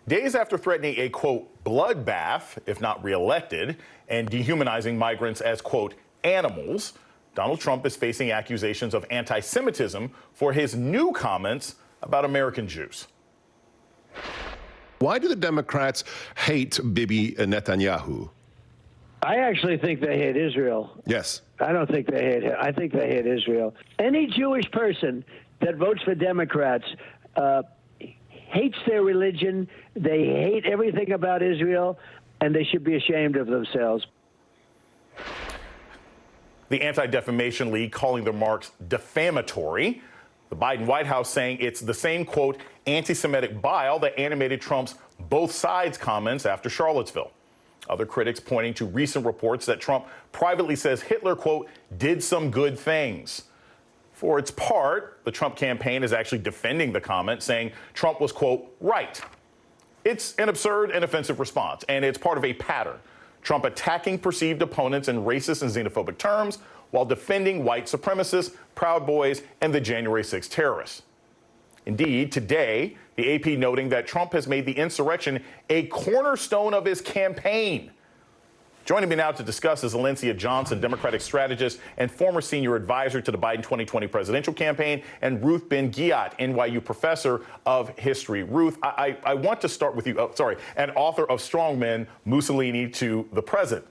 days after threatening a, quote, bloodbath if not reelected and dehumanizing migrants as, quote, animals, Donald Trump is facing accusations of anti-Semitism for his new comments about American Jews. Why do the Democrats hate Bibi Netanyahu? I actually think they hate Israel. Yes. I don't think they hate him. I think they hate Israel. Any Jewish person that votes for Democrats hates their religion. They hate everything about Israel, and they should be ashamed of themselves. The Anti-Defamation League calling the remarks defamatory. The Biden White House saying it's the same, quote, anti-Semitic bile that animated Trump's both sides comments after Charlottesville. Other critics pointing to recent reports that Trump privately says Hitler, quote, did some good things. For its part, the Trump campaign is actually defending the comment, saying Trump was, quote, right. It's an absurd and offensive response, and it's part of a pattern. Trump attacking perceived opponents in racist and xenophobic terms while defending white supremacists, Proud Boys, and the January 6 terrorists. Indeed, today, the AP noting that Trump has made the insurrection a cornerstone of his campaign. Joining me now to discuss is Valencia Johnson, Democratic strategist and former senior advisor to the Biden 2020 presidential campaign, and Ruth Ben-Ghiat, NYU professor of history. Ruth, I want to start with you, and author of Strongmen, Mussolini to the Present.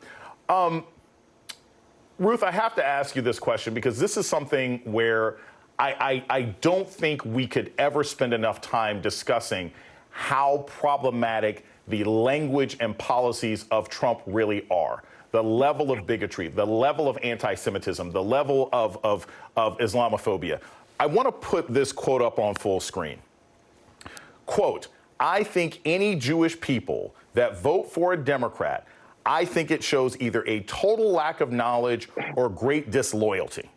Ruth, I have to ask you this question because this is something where I don't think we could ever spend enough time discussing how problematic the language and policies of Trump really are. The level of bigotry, the level of anti-Semitism, the level of Islamophobia. I want to put this quote up on full screen. Quote, I think any Jewish people that vote for a Democrat, I think it shows either a total lack of knowledge or great disloyalty.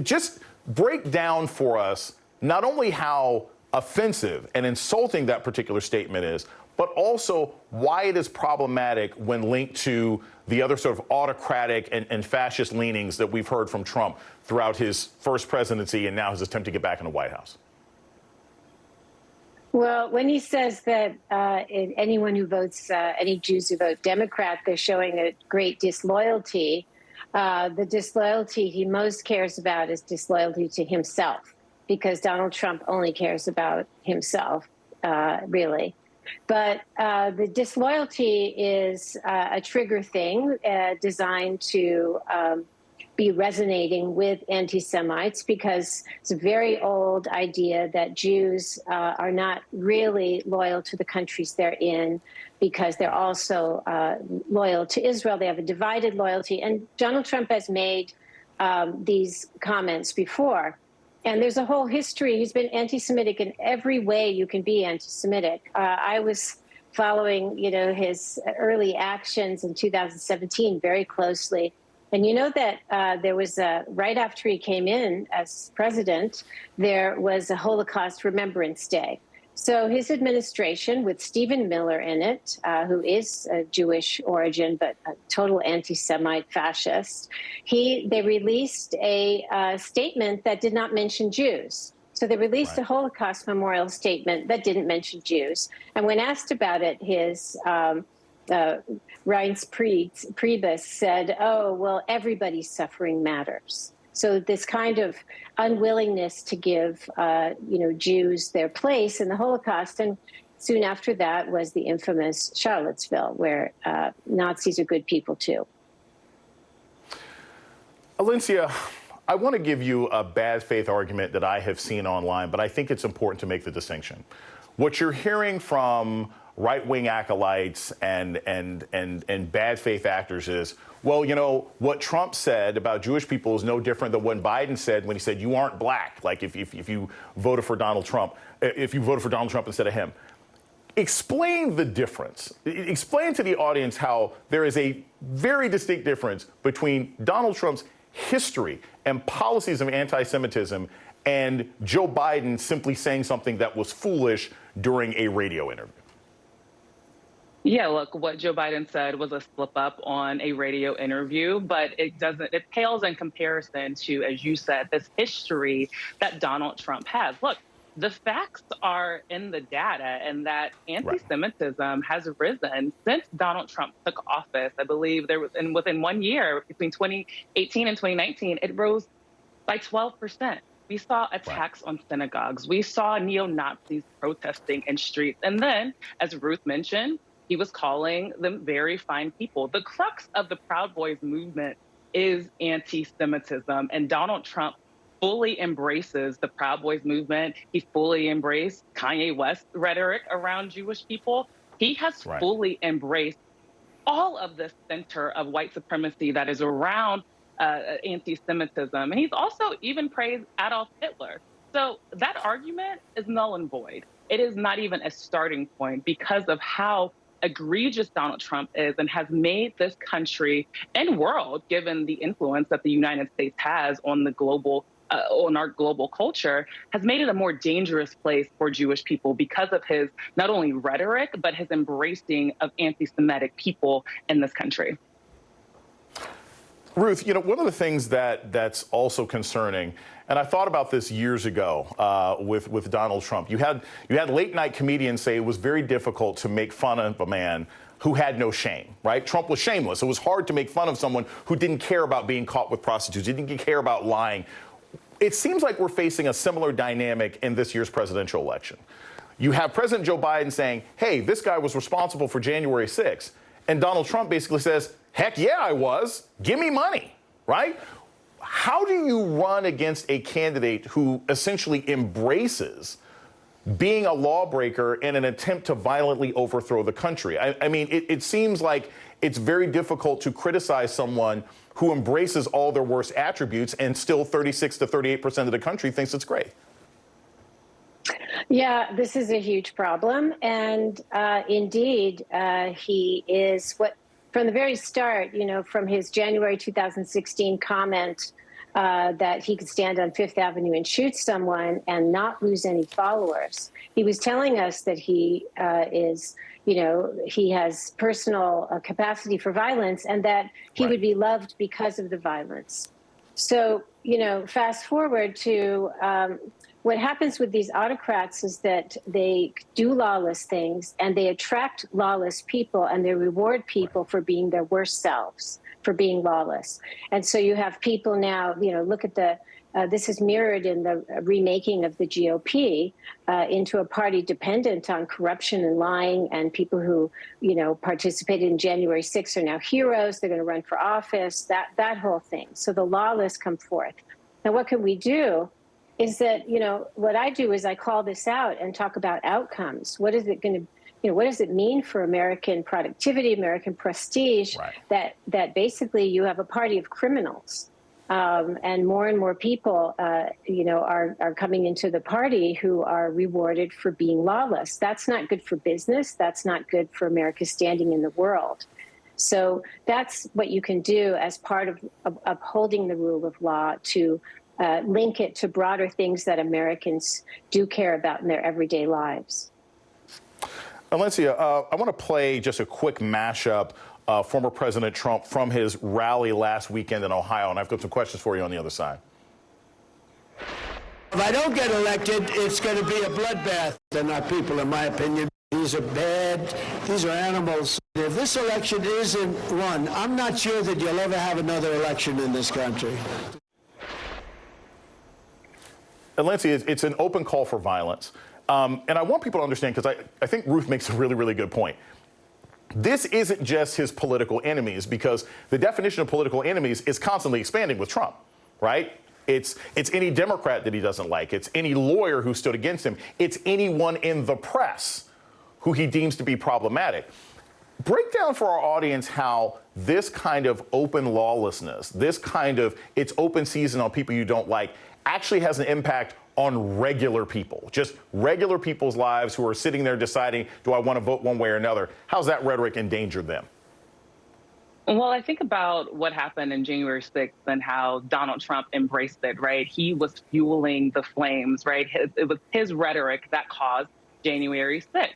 Just break down for us not only how offensive and insulting that particular statement is, but also why it is problematic when linked to the other sort of autocratic and fascist leanings that we've heard from Trump throughout his first presidency and now his attempt to get back in the White House. Well, when he says that anyone who votes, any Jews who vote Democrat, they're showing a great disloyalty. The disloyalty he most cares about is disloyalty to himself, because Donald Trump only cares about himself, really. But the disloyalty is a trigger thing designed to be resonating with anti-Semites, because it's a very old idea that Jews are not really loyal to the countries they're in, because they're also loyal to Israel. They have a divided loyalty. And Donald Trump has made these comments before. And there's a whole history. He's been anti-Semitic in every way you can be anti-Semitic. I was following, his early actions in 2017 very closely. And you know that there was right after he came in as president, there was a Holocaust Remembrance Day. So his administration, with Stephen Miller in it, who is a Jewish origin but a total anti-Semite fascist, they released a statement that did not mention Jews. So they released a Holocaust memorial statement that didn't mention Jews. And when asked about it, his Reince Priebus said, "Oh, well, everybody's suffering matters." So this kind of unwillingness to give, Jews their place in the Holocaust. And soon after that was the infamous Charlottesville, where Nazis are good people, too. Valencia, I want to give you a bad faith argument that I have seen online, but I think it's important to make the distinction. What you're hearing from right-wing acolytes and bad faith actors is, well, what Trump said about Jewish people is no different than what Biden said when he said you aren't black. Like if you voted for Donald Trump, instead of him. Explain the difference. Explain to the audience how there is a very distinct difference between Donald Trump's history and policies of anti-Semitism and Joe Biden simply saying something that was foolish during a radio interview. Yeah, look, what Joe Biden said was a slip up on a radio interview, but it pales in comparison to, as you said, this history that Donald Trump has. Look, the facts are in the data, and that anti-Semitism has risen since Donald Trump took office. I believe there was, and within 1 year, between 2018 and 2019, it rose by 12%. We saw attacks on synagogues. We saw neo-Nazis protesting in streets. And then, as Ruth mentioned, he was calling them very fine people. The crux of the Proud Boys movement is anti-Semitism, and Donald Trump fully embraces the Proud Boys movement. He fully embraced Kanye West rhetoric around Jewish people. He has fully embraced all of the center of white supremacy that is around anti-Semitism. And he's also even praised Adolf Hitler. So that argument is null and void. It is not even a starting point because of how egregious Donald Trump is and has made this country and world, given the influence that the United States has on the global on our global culture, has made it a more dangerous place for Jewish people because of his not only rhetoric, but his embracing of anti-Semitic people in this country. Ruth, you know, one of the things that's also concerning, and I thought about this years ago with Donald Trump. You had late night comedians say it was very difficult to make fun of a man who had no shame, right? Trump was shameless. It was hard to make fun of someone who didn't care about being caught with prostitutes, didn't care about lying. It seems like we're facing a similar dynamic in this year's presidential election. You have President Joe Biden saying, hey, this guy was responsible for January 6th. And Donald Trump basically says, heck yeah, I was. Give me money, right? How do you run against a candidate who essentially embraces being a lawbreaker in an attempt to violently overthrow the country? I mean, it seems like it's very difficult to criticize someone who embraces all their worst attributes and still 36 to 38% of the country thinks it's great. Yeah, this is a huge problem. And indeed, he is from the very start, you know, from his January 2016 comment that he could stand on Fifth Avenue and shoot someone and not lose any followers. He was telling us that he he has personal capacity for violence and that he would be loved because of the violence. So, you know, fast forward to what happens with these autocrats is that they do lawless things and they attract lawless people and they reward people for being their worst selves, for being lawless. And so you have people now, you know, look at this is mirrored in the remaking of the GOP into a party dependent on corruption and lying, and people who, you know, participated in January 6th are now heroes. They're going to run for office, that whole thing. So the lawless come forth. Now, what can we do is that, you know, what I do is I call this out and talk about outcomes. What is it going to, you know, what does it mean for American productivity, American prestige, that basically you have a party of criminals? And more people, you know, are coming into the party who are rewarded for being lawless. That's not good for business. That's not good for America's standing in the world. So that's what you can do as part of upholding the rule of law, to link it to broader things that Americans do care about in their everyday lives. Valencia, I want to play just a quick mashup. Former President Trump from his rally last weekend in Ohio, and I've got some questions for you on the other side. If I don't get elected, it's going to be a bloodbath. They're not people, in my opinion. These are bad. These are animals. If this election isn't won, I'm not sure that you'll ever have another election in this country. Valencia, it's an open call for violence. And I want people to understand, because I think Ruth makes a really, really good point. This isn't just his political enemies, because the definition of political enemies is constantly expanding with Trump, right? It's any Democrat that he doesn't like. It's any lawyer who stood against him. It's anyone in the press who he deems to be problematic. Break down for our audience how this kind of open lawlessness, this kind of it's open season on people you don't like, actually has an impact on regular people, just regular people's lives who are sitting there deciding, do I want to vote one way or another? How's that rhetoric endanger them? Well, I think about what happened in January 6th and how Donald Trump embraced it, right? He was fueling the flames, right? It was his rhetoric that caused January 6th.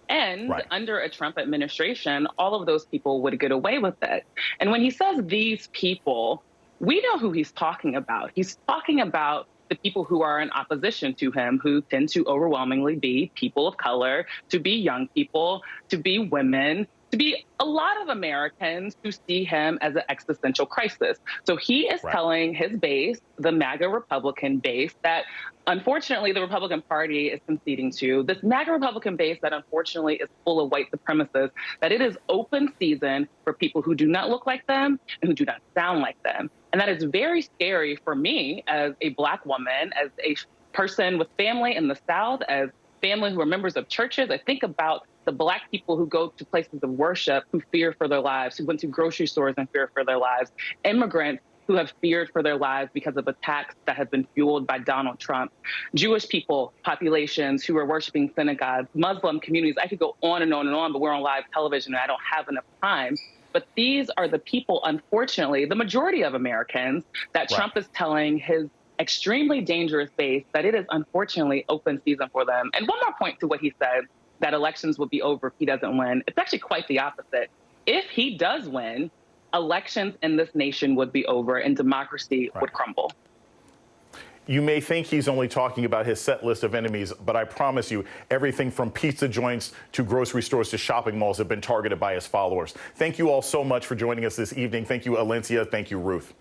And under a Trump administration, all of those people would get away with it. And when he says these people, we know who he's talking about. He's talking about the people who are in opposition to him, who tend to overwhelmingly be people of color, to be young people, to be women, to be a lot of Americans who see him as an existential crisis. So he is telling his base, the MAGA Republican base, that unfortunately the Republican Party is conceding to, this MAGA Republican base that unfortunately is full of white supremacists, that it is open season for people who do not look like them and who do not sound like them. And that is very scary for me as a Black woman, as a person with family in the South, as family who are members of churches. I think about the Black people who go to places of worship, who fear for their lives, who went to grocery stores and fear for their lives, immigrants who have feared for their lives because of attacks that have been fueled by Donald Trump, Jewish people, populations who are worshiping synagogues, Muslim communities. I could go on and on and on, but we're on live television and I don't have enough time. But these are the people, unfortunately, the majority of Americans, that Trump is telling his extremely dangerous base that it is unfortunately open season for them. And one more point to what he said, that elections will be over if he doesn't win. It's actually quite the opposite. If he does win, elections in this nation would be over and democracy would crumble. You may think he's only talking about his set list of enemies, but I promise you, everything from pizza joints to grocery stores to shopping malls have been targeted by his followers. Thank you all so much for joining us this evening. Thank you, Alencia. Thank you, Ruth.